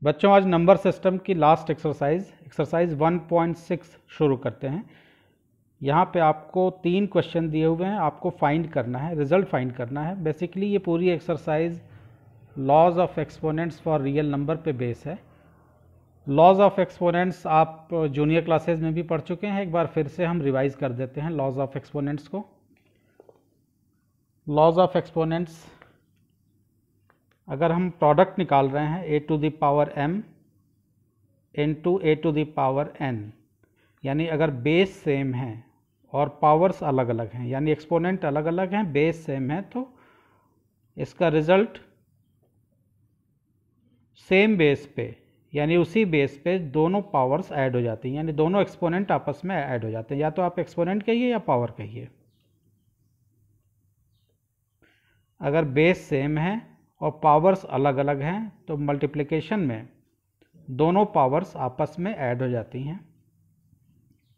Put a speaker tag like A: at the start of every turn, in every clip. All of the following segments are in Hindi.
A: बच्चों आज नंबर सिस्टम की लास्ट एक्सरसाइज 1.6 शुरू करते हैं। यहाँ पे आपको 3 क्वेश्चन दिए हुए हैं, आपको फाइंड करना है, रिजल्ट फाइंड करना है। बेसिकली ये पूरी exercise laws of exponents for real number पे बेस है। लॉज ऑफ एक्सपोनेंट्स आप जूनियर क्लासेज में भी पढ़ चुके हैं, एक बार फिर से हम रिवाइज कर देते हैं लॉज ऑफ एक्सपोनेंट्स को। लॉज ऑफ एक्सपोनेंट्स, अगर हम प्रोडक्ट निकाल रहे हैं a to the power m into a to the power n, यानी अगर बेस सेम है और पावर्स अलग अलग हैं, यानी एक्सपोनेंट अलग अलग हैं, बेस सेम है, तो इसका रिजल्ट सेम बेस पे यानी उसी बेस पे दोनों पावर्स ऐड हो जाती हैं, यानी दोनों एक्सपोनेंट आपस में ऐड हो जाते हैं। या तो आप एक्सपोनेंट कहिए या पावर कहिए। अगर बेस सेम है और पावर्स अलग अलग हैं तो मल्टीप्लिकेशन में दोनों पावर्स आपस में ऐड हो जाती हैं।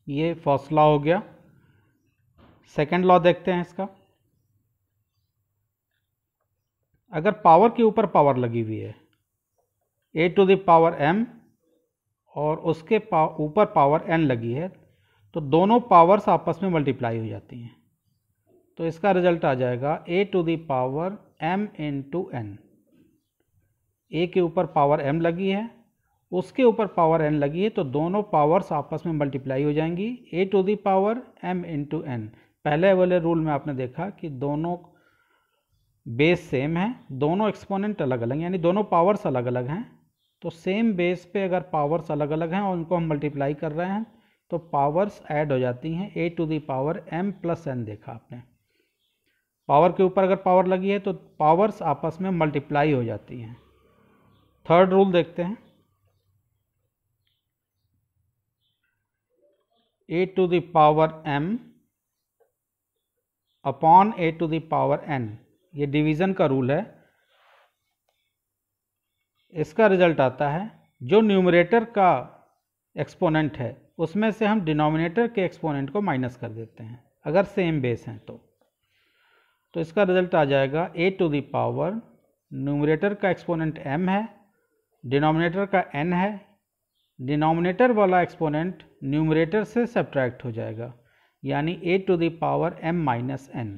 A: ये फर्स्ट लॉ हो गया। सेकंड लॉ देखते हैं इसका। अगर पावर के ऊपर पावर लगी हुई है a to the power m और उसके ऊपर पावर n लगी है, तो दोनों पावर्स आपस में मल्टीप्लाई हो जाती हैं। तो इसका रिजल्ट आ जाएगा a to the power m into n। a के ऊपर पावर m लगी है, उसके ऊपर पावर n लगी है, तो दोनों पावर्स आपस में मल्टीप्लाई हो जाएंगी। a to the power m into n। पहले वाले रूल में आपने देखा कि दोनों बेस सेम है, दोनों एक्सपोनेंट अलग अलग, यानी दोनों पावर्स अलग अलग हैं। तो सेम बेस पे अगर पावर्स अलग अलग हैं और उनको हम मल्टीप्लाई कर रहे हैं तो पावर्स ऐड हो जाती हैं। a to the power m plus n देखा आपने। पावर के ऊपर अगर पावर लगी है तो पावर्स आपस में मल्टीप्लाई हो जाती हैं। थर्ड रूल देखते हैं। a to the power m upon a to the power n, ये डिवीज़न का रूल है। इसका रिजल्ट आता है जो न्यूमरेटर का एक्सपोनेंट है उसमें से हम डिनोमिनेटर के एक्सपोनेंट को माइनस कर देते हैं अगर सेम बेस हैं तो इसका रिजल्ट आ जाएगा a to the power, numerator का एक्सपोनेंट m है, डिनोमिनेटर का n है, डिनोमिनेटर वाला एक्सपोनेंट न्यूमरेटर से सब्ट्रैक्ट हो जाएगा, यानी a to the power m minus n।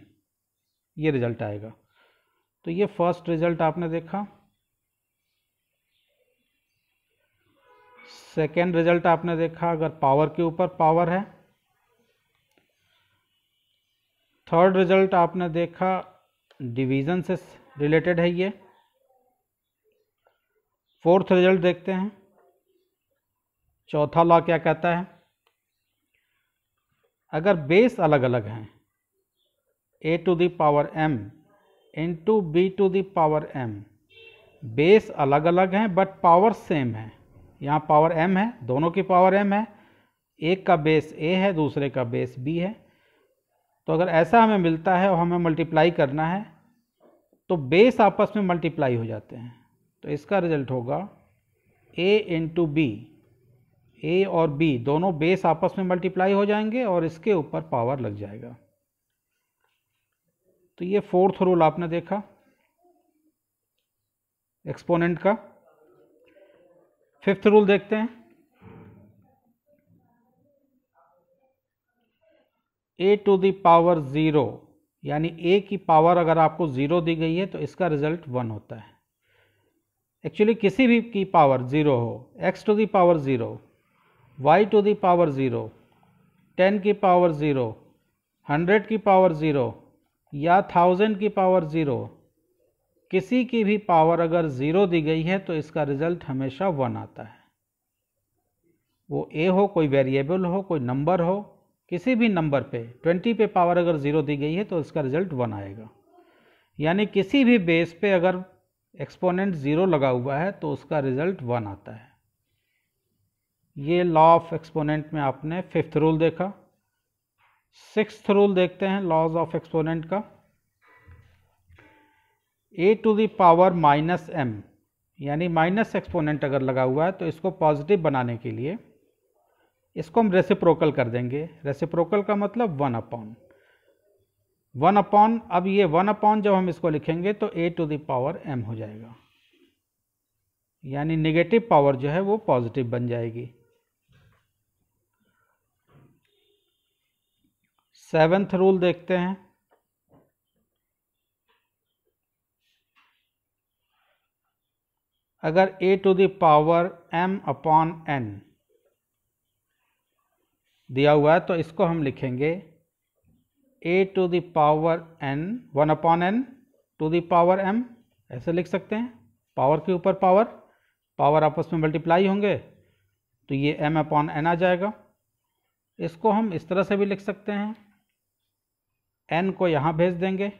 A: ये रिजल्ट आएगा। तो ये फर्स्ट रिजल्ट आपने देखा। सेकेंड रिजल्ट आपने देखा अगर पावर के ऊपर पावर है। थर्ड रिजल्ट आपने देखा डिवीज़न से रिलेटेड है ये। फोर्थ रिजल्ट देखते हैं। चौथा लॉ क्या कहता है? अगर बेस अलग अलग हैं a to the power m into b to the power m, base अलग अलग हैं बट पावर सेम है। यहाँ पावर m है, दोनों की पावर m है, एक का बेस a है, दूसरे का बेस b है। तो अगर ऐसा हमें मिलता है और हमें मल्टीप्लाई करना है तो बेस आपस में मल्टीप्लाई हो जाते हैं। तो इसका रिजल्ट होगा a इंटू बी, a और b दोनों बेस आपस में मल्टीप्लाई हो जाएंगे और इसके ऊपर पावर लग जाएगा। तो ये फोर्थ रूल आपने देखा एक्सपोनेंट का। फिफ्थ रूल देखते हैं। a टू द पावर 0, यानी a की पावर अगर आपको 0 दी गई है तो इसका रिजल्ट 1 होता है। एक्चुअली किसी भी की पावर 0 हो, x to the power 0, y to the power 0, 10 की पावर 0, 100 की पावर 0 या 1000 की पावर 0, किसी की भी पावर अगर 0 दी गई है तो इसका रिजल्ट हमेशा 1 आता है। वो a हो, कोई वेरिएबल हो, कोई नंबर हो, किसी भी नंबर पे 20 पे पावर अगर 0 दी गई है तो इसका रिजल्ट 1 आएगा। यानी किसी भी बेस पे अगर एक्सपोनेंट 0 लगा हुआ है तो उसका रिजल्ट 1 आता है। ये लॉ ऑफ एक्सपोनेंट में आपने फिफ्थ रूल देखा। सिक्स्थ रूल देखते हैं लॉज ऑफ एक्सपोनेंट का। a to the power minus m, यानी माइनस एक्सपोनेंट अगर लगा हुआ है तो इसको पॉजिटिव बनाने के लिए इसको हम रेसिप्रोकल कर देंगे। रेसिप्रोकल का मतलब 1 अपॉन। अब ये 1 अपॉन जब हम इसको लिखेंगे तो a to the power m हो जाएगा। यानी नेगेटिव पावर जो है वो पॉजिटिव बन जाएगी। 7th रूल देखते हैं। अगर a to the power m upon n दिया हुआ है तो इसको हम लिखेंगे a to the power n 1 upon n to the power m, ऐसे लिख सकते हैं। पावर के ऊपर पावर, पावर आपस में मल्टीप्लाई होंगे तो ये m अपॉन n आ जाएगा। इसको हम इस तरह से भी लिख सकते हैं, n को यहाँ भेज देंगे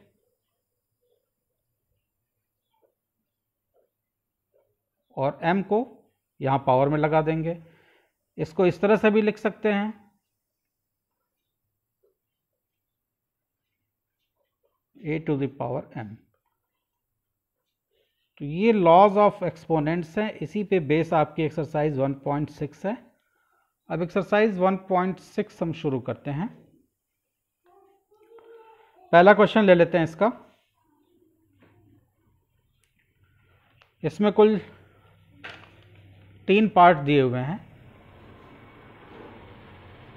A: और m को यहाँ पावर में लगा देंगे। इसको इस तरह से भी लिख सकते हैं, a to the power m। तो ये लॉज ऑफ एक्सपोनेंट्स हैं, इसी पे बेस आपकी एक्सरसाइज 1.6 है। अब एक्सरसाइज 1.6 हम शुरू करते हैं। पहला क्वेश्चन ले लेते हैं इसका। इसमें कुल 3 पार्ट दिए हुए हैं।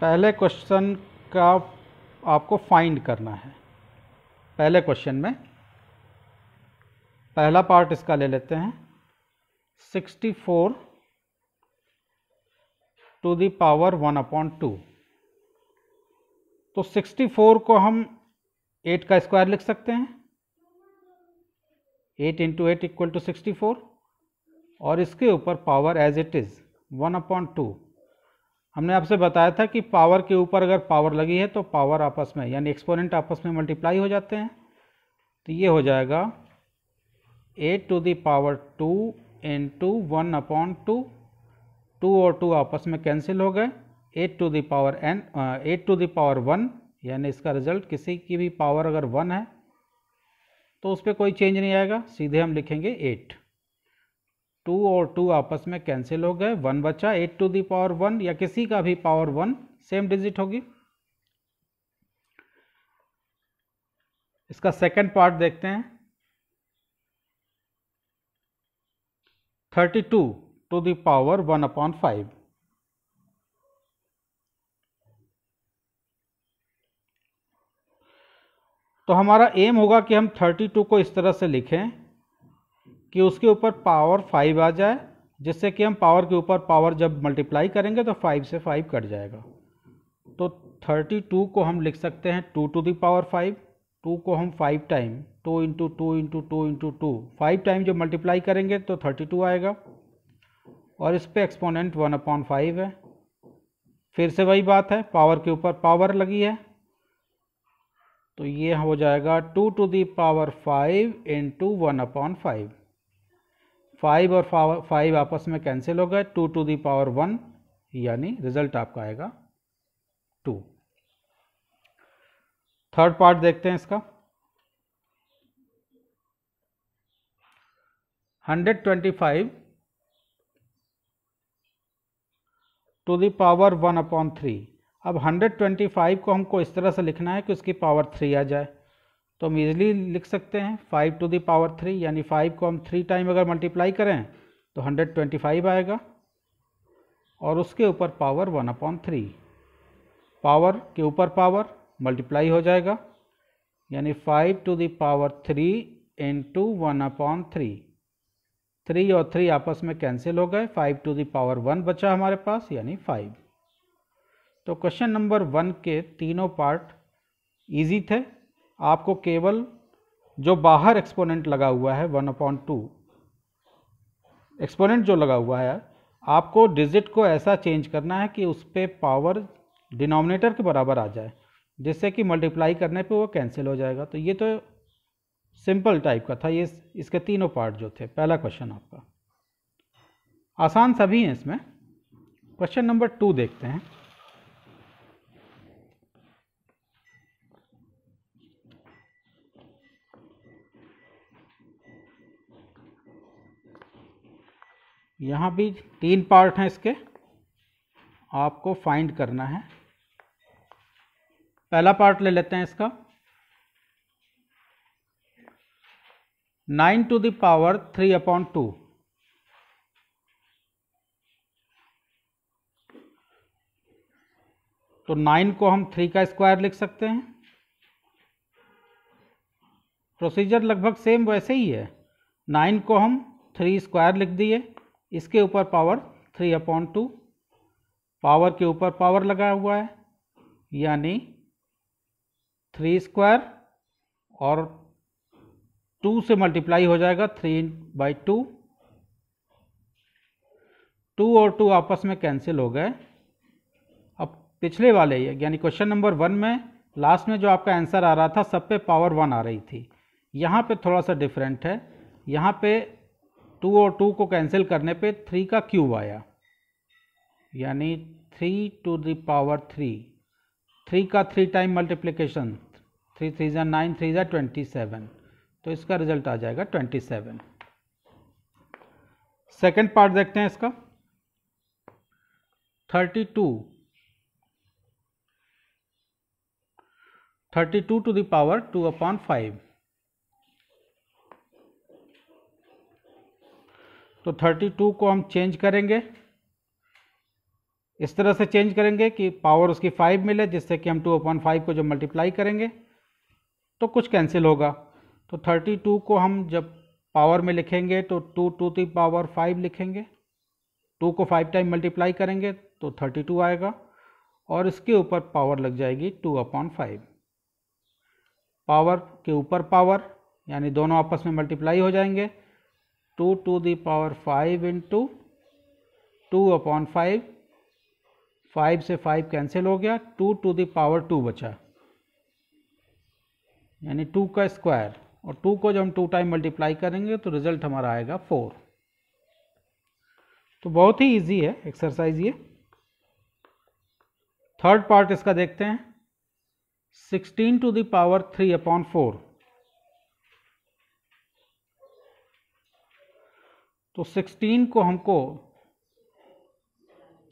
A: पहले क्वेश्चन का आपको फाइंड करना है। पहले क्वेश्चन में पहला पार्ट इसका ले लेते हैं, 64 टू द पावर 1 अपॉन 2। तो 64 को हम 8 का स्क्वायर लिख सकते हैं, 8 इंटू 8 इक्वल टू 64, और इसके ऊपर power as it is 1 upon 2। हमने आपसे बताया था कि पावर के ऊपर अगर पावर लगी है तो पावर आपस में यानी एक्सपोनेंट आपस में मल्टीप्लाई हो जाते हैं। तो ये हो जाएगा 8 to the power 2 into 1 upon 2, 2 और 2 आपस में कैंसिल हो गए, 8 to the power n 8 to the power 1, यानी इसका रिजल्ट किसी की भी पावर अगर 1 है तो उस पर कोई चेंज नहीं आएगा, सीधे हम लिखेंगे 8। 2 और 2 आपस में कैंसिल हो गए, 1 बचा, 8 टू द पावर 1 या किसी का भी पावर 1 सेम डिजिट होगी। इसका सेकंड पार्ट देखते हैं, 32 टू द पावर 1 अपॉन 5। तो हमारा एम होगा कि हम 32 को इस तरह से लिखें कि उसके ऊपर पावर 5 आ जाए, जिससे कि हम पावर के ऊपर पावर जब मल्टीप्लाई करेंगे तो 5 से 5 कट जाएगा। तो 32 को हम लिख सकते हैं 2 टू द पावर 5, 2 को हम 5 time 2 into 2 into 2 into 2 5 time जब मल्टीप्लाई करेंगे तो 32 आएगा, और इस पे एक्सपोनेंट 1 अपॉन 5 है। फिर से वही बात है, पावर के ऊपर पावर लगी है तो ये हो जाएगा 2 to the power 5 into 1 upon 5। 5 और 5 आपस में कैंसिल हो गए, 2 टू द पावर 1, यानी रिजल्ट आपका आएगा 2। थर्ड पार्ट देखते हैं इसका, 125 टू द पावर 1 अपॉन 3। अब 125 को हमको इस तरह से लिखना है कि उसकी पावर 3 आ जाए, तो हम इजीली लिख सकते हैं 5 टू द पावर 3, यानी 5 को हम 3 टाइम अगर मल्टीप्लाई करें तो 125 आएगा, और उसके ऊपर पावर 1 अपॉन 3। पावर के ऊपर पावर मल्टीप्लाई हो जाएगा, यानी 5 to the power 3 into 1 upon 3। 3 और 3 आपस में कैंसिल हो गए, 5 टू द पावर 1 बचा हमारे पास, यानी 5। तो क्वेश्चन नंबर 1 के तीनों पार्ट इजी थे। आपको केवल जो बाहर एक्सपोनेंट लगा हुआ है 1 अपॉन 2, एक्सपोनेंट जो लगा हुआ है, आपको डिजिट को ऐसा चेंज करना है कि उस पर पावर डिनोमिनेटर के बराबर आ जाए, जिससे कि मल्टीप्लाई करने पे वो कैंसिल हो जाएगा। तो ये तो सिंपल टाइप का था, ये इसके तीनों पार्ट जो थे। पहला क्वेश्चन आपका आसान सभी हैं इसमें। क्वेश्चन नंबर 2 देखते हैं। यहाँ भी 3 पार्ट हैं इसके, आपको फाइंड करना है। पहला पार्ट ले लेते हैं इसका, 9 टू द पावर 3 अपॉन 2। तो 9 को हम 3 का स्क्वायर लिख सकते हैं। प्रोसीजर लगभग सेम वैसे ही है। 9 को हम 3 स्क्वायर लिख दिए, इसके ऊपर पावर 3/2, पावर के ऊपर पावर लगा हुआ है, यानी 3 स्क्वायर और 2 से मल्टीप्लाई हो जाएगा 3/2। 2 और 2 आपस में कैंसिल हो गए। अब पिछले वाले यानी क्वेश्चन नंबर 1 में लास्ट में जो आपका आंसर आ रहा था सब पे पावर 1 आ रही थी। यहाँ पे थोड़ा सा डिफरेंट है, यहाँ पे 2 और 2 को कैंसिल करने पे 3 का क्यूब आया, यानी 3 to the power 3। 3 का 3 टाइम मल्टीप्लिकेशन, 3 3 जा 9, 3 जा 27, तो इसका रिजल्ट आ जाएगा 27। सेकेंड पार्ट देखते हैं इसका। 32 to the power 2/5। तो 32 को हम चेंज करेंगे, इस तरह से चेंज करेंगे कि पावर उसकी 5 मिले, जिससे कि हम 2/5 को जब मल्टीप्लाई करेंगे तो कुछ कैंसिल होगा। तो 32 को हम जब पावर में लिखेंगे तो 2 to the power 5 लिखेंगे, 2 को 5 टाइम मल्टीप्लाई करेंगे तो 32 आएगा, और इसके ऊपर पावर लग जाएगी 2/5। पावर के ऊपर पावर, यानी दोनों आपस में मल्टीप्लाई हो जाएंगे। 2 to the power 5 इंटू 2/5, 5 से 5 कैंसिल हो गया, 2 to the power 2 बचा, यानी 2 का स्क्वायर, और 2 को जब हम 2 टाइम मल्टीप्लाई करेंगे तो रिजल्ट हमारा आएगा 4। तो बहुत ही इजी है एक्सरसाइज ये। थर्ड पार्ट इसका देखते हैं। 16 to the power 3/4। तो 16 को हमको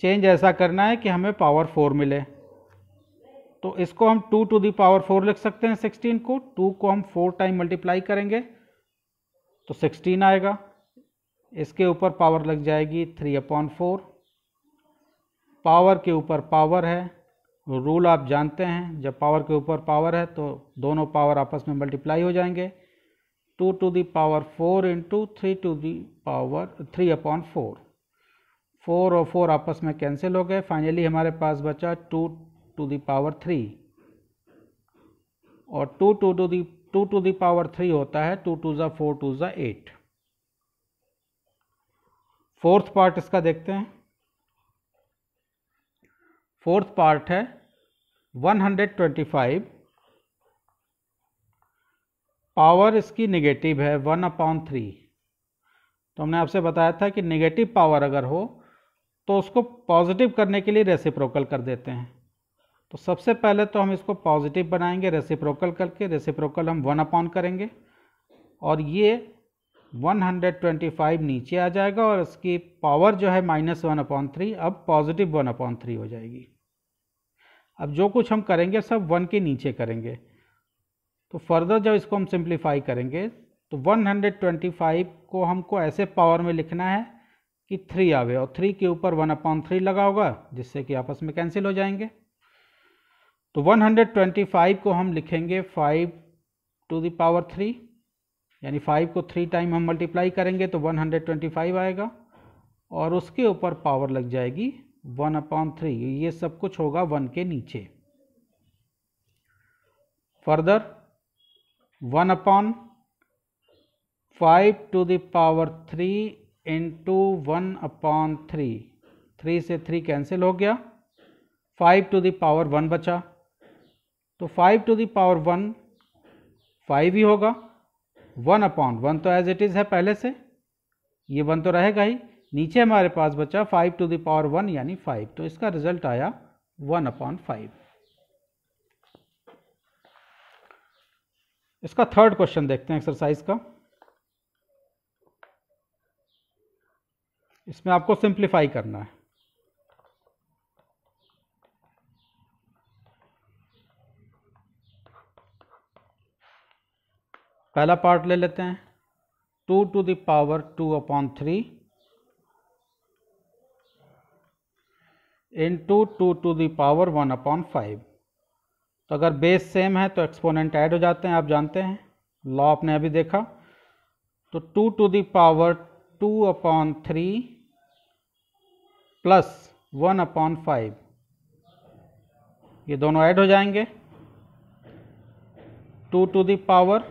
A: चेंज ऐसा करना है कि हमें पावर 4 मिले, तो इसको हम 2 to the power 4 लिख सकते हैं। 16 को 2 को हम 4 टाइम मल्टीप्लाई करेंगे तो 16 आएगा, इसके ऊपर पावर लग जाएगी 3/4। पावर के ऊपर पावर है, रूल आप जानते हैं, जब पावर के ऊपर पावर है तो दोनों पावर आपस में मल्टीप्लाई हो जाएंगे। 2 to the power 4 into 3 to the power 3/4। 4 और 4 आपस में कैंसिल हो गए, फाइनली हमारे पास बचा 2 to the power 3, और 2 to the power 3 होता है 2 2 जा 4 2 जा 8। फोर्थ पार्ट इसका देखते हैं। फोर्थ पार्ट है 125, पावर इसकी नेगेटिव है 1/3। तो हमने आपसे बताया था कि नेगेटिव पावर अगर हो तो उसको पॉजिटिव करने के लिए रेसिप्रोकल कर देते हैं। तो सबसे पहले तो हम इसको पॉजिटिव बनाएंगे रेसिप्रोकल करके, रेसिप्रोकल हम 1/, करेंगे और ये 125 नीचे आ जाएगा, और इसकी पावर जो है -1/3 अब पॉजिटिव 1/3 हो जाएगी। अब जो कुछ हम करेंगे सब 1 के नीचे करेंगे। तो फर्दर जब इसको हम सिंप्लीफाई करेंगे तो 125 को हमको ऐसे पावर में लिखना है कि 3 आवे, और 3 के ऊपर 1/3 लगा होगा, जिससे कि आपस में कैंसिल हो जाएंगे। तो 125 को हम लिखेंगे 5 to the power 3, यानी 5 को 3 टाइम हम मल्टीप्लाई करेंगे तो 125 आएगा, और उसके ऊपर पावर लग जाएगी 1/3। ये सब कुछ होगा 1 के नीचे। Further 1/5 to the power 3 into 1/3, 3 से 3 कैंसिल हो गया, 5 to the power 1 बचा। तो 5 to the power 1 5 ही होगा, 1/1 तो एज इट इज़ है पहले से, ये 1 तो रहेगा ही। नीचे हमारे पास बचा 5 to the power 1 यानी 5, तो इसका रिजल्ट आया 1/5। इसका थर्ड क्वेश्चन देखते हैं एक्सरसाइज का। इसमें आपको सिंप्लीफाई करना है। पहला पार्ट ले लेते हैं, 2 to the power 2/3। Into 2 to the power 1/5। तो अगर बेस सेम है तो एक्सपोनेंट ऐड हो जाते हैं, आप जानते हैं, लॉ आपने अभी देखा। तो 2 टू द पावर 2/3 प्लस 1/5, ये दोनों ऐड हो जाएंगे। 2 टू द पावर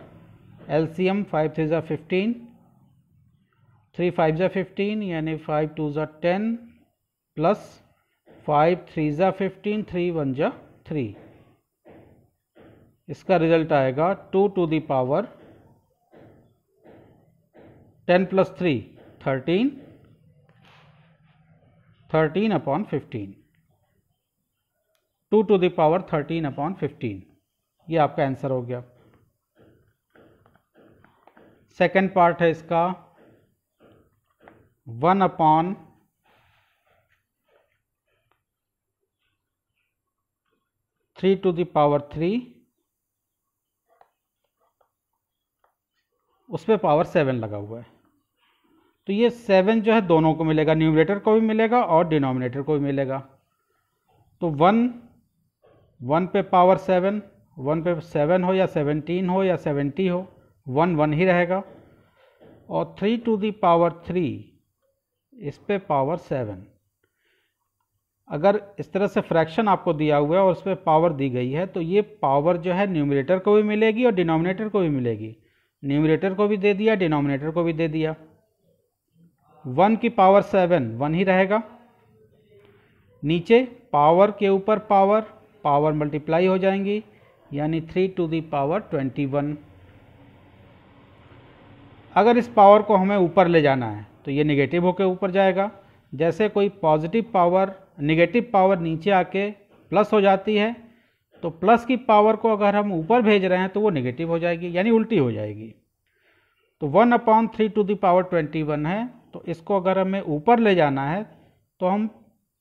A: एलसीएम 5 3 ज़ा 15, 3 5 ज़ा 15 यानी 5 2 ज़ा 10 प्लस 5 3 ज़ा 15, 3 1 ज़ा 3। इसका रिजल्ट आएगा 2 to the power 10 plus 3 13, 13/15, 2 to the power 13/15। ये आपका आंसर हो गया। सेकंड पार्ट है इसका 1/3 टू द पावर 3, उस पर पावर 7 लगा हुआ है। तो ये 7 जो है दोनों को मिलेगा, न्यूमरेटर को भी मिलेगा और डिनोमिनेटर को भी मिलेगा। तो 1 पे पावर 7, 1 पे 7 हो या 17 हो या 70 हो, 1 1 ही रहेगा। और 3 टू द पावर 3, इस पे पावर 7। अगर इस तरह से फ्रैक्शन आपको दिया हुआ है और उस पर पावर दी गई है तो ये पावर जो है न्यूमरेटर को भी मिलेगी और डिनोमिनेटर को भी मिलेगी। न्यूमरेटर को भी दे दिया, डिनोमिनेटर को भी दे दिया। 1 की पावर 7 1 ही रहेगा। नीचे पावर के ऊपर पावर मल्टीप्लाई हो जाएंगी, यानी 3 टू द पावर 21। अगर इस पावर को हमें ऊपर ले जाना है तो ये निगेटिव होकर ऊपर जाएगा। जैसे कोई पॉजिटिव पावर निगेटिव पावर नीचे आके प्लस हो जाती है, तो प्लस की पावर को अगर हम ऊपर भेज रहे हैं तो वो निगेटिव हो जाएगी, यानी उल्टी हो जाएगी। तो 1/3 टू द पावर 21 है, तो इसको अगर हमें ऊपर ले जाना है तो हम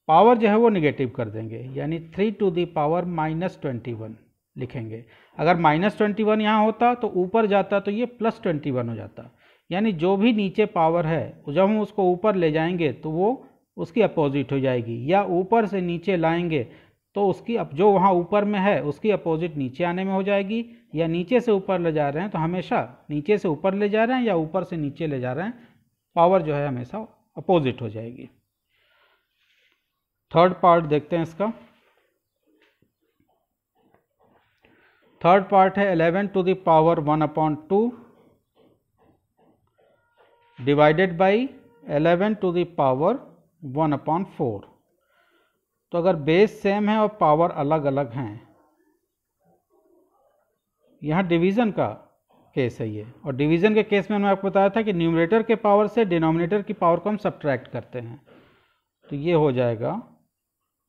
A: पावर जो है वो निगेटिव कर देंगे, यानी 3 टू द पावर -21 लिखेंगे। अगर -21 यहाँ होता तो ऊपर जाता तो ये +21 हो जाता। यानी जो भी नीचे पावर है जब हम उसको ऊपर ले जाएंगे तो वो उसकी अपोजिट हो जाएगी, या ऊपर से नीचे लाएंगे तो उसकी जो वहाँ ऊपर में है उसकी अपोजिट नीचे आने में हो जाएगी, या नीचे से ऊपर ले जा रहे हैं तो हमेशा नीचे से ऊपर ले जा रहे हैं या ऊपर से नीचे ले जा रहे हैं, पावर जो है हमेशा अपोजिट हो जाएगी। थर्ड पार्ट देखते हैं इसका। थर्ड पार्ट है 11 to the power 1/2 divided by 11 to the power 1/4। तो अगर बेस सेम है और पावर अलग अलग हैं, यहाँ डिवीज़न का केस है ये, और डिवीज़न के केस में मैंने आपको बताया था कि न्यूमरेटर के पावर से डिनोमिनेटर की पावर को हम सब्ट्रैक्ट करते हैं। तो ये हो जाएगा,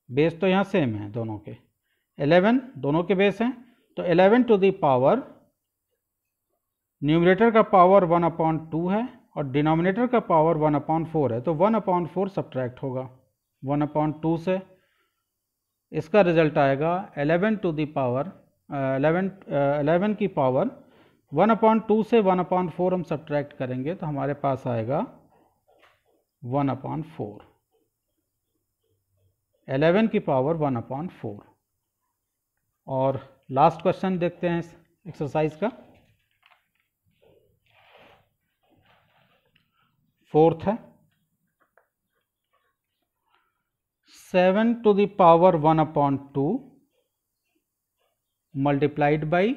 A: बेस तो यहाँ सेम है दोनों के, 11 दोनों के बेस हैं, तो 11 टू द पावर न्यूमरेटर का पावर 1/2 है और डिनोमिनेटर का पावर 1/4 है, तो 1/4 सब्ट्रैक्ट होगा 1/2 से। इसका रिजल्ट आएगा 11 टू द पावर 11 की पावर 1/2 से 1/4 हम सब्ट्रैक्ट करेंगे तो हमारे पास आएगा 1/4, 11 की पावर 1/4। और लास्ट क्वेश्चन देखते हैं इस एक्सरसाइज का, फोर्थ है 7 to the power 1/2 multiplied by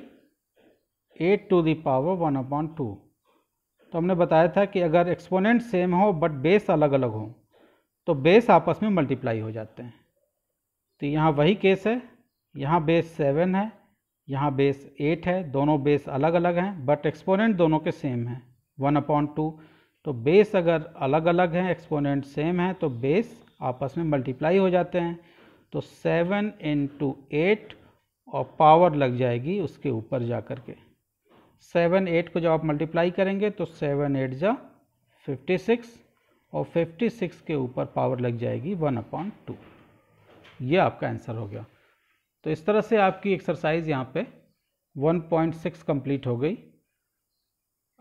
A: 8 to the power 1/2। तो हमने बताया था कि अगर एक्सपोनेंट सेम हो बट बेस अलग अलग हो तो बेस आपस में मल्टीप्लाई हो जाते हैं। तो यहाँ वही केस है, यहाँ बेस 7 है, यहाँ बेस 8 है, दोनों बेस अलग अलग हैं बट एक्सपोनेंट दोनों के सेम हैं 1/2। तो बेस अगर अलग अलग हैं, एक्सपोनेंट सेम है, तो बेस आपस में मल्टीप्लाई हो जाते हैं। तो 7 × 8 और पावर लग जाएगी उसके ऊपर जा कर के, 7 8 को जब आप मल्टीप्लाई करेंगे तो 7 8 जा 56 और 56 के ऊपर पावर लग जाएगी 1/2। ये आपका आंसर हो गया। तो इस तरह से आपकी एक्सरसाइज यहाँ पे 1.6 कंप्लीट हो गई।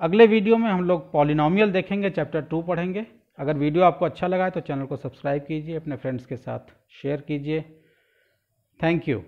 A: अगले वीडियो में हम लोग पॉलिनॉमियल देखेंगे, चैप्टर 2 पढ़ेंगे। अगर वीडियो आपको अच्छा लगा है तो चैनल को सब्सक्राइब कीजिए, अपने फ्रेंड्स के साथ शेयर कीजिए। Thank you.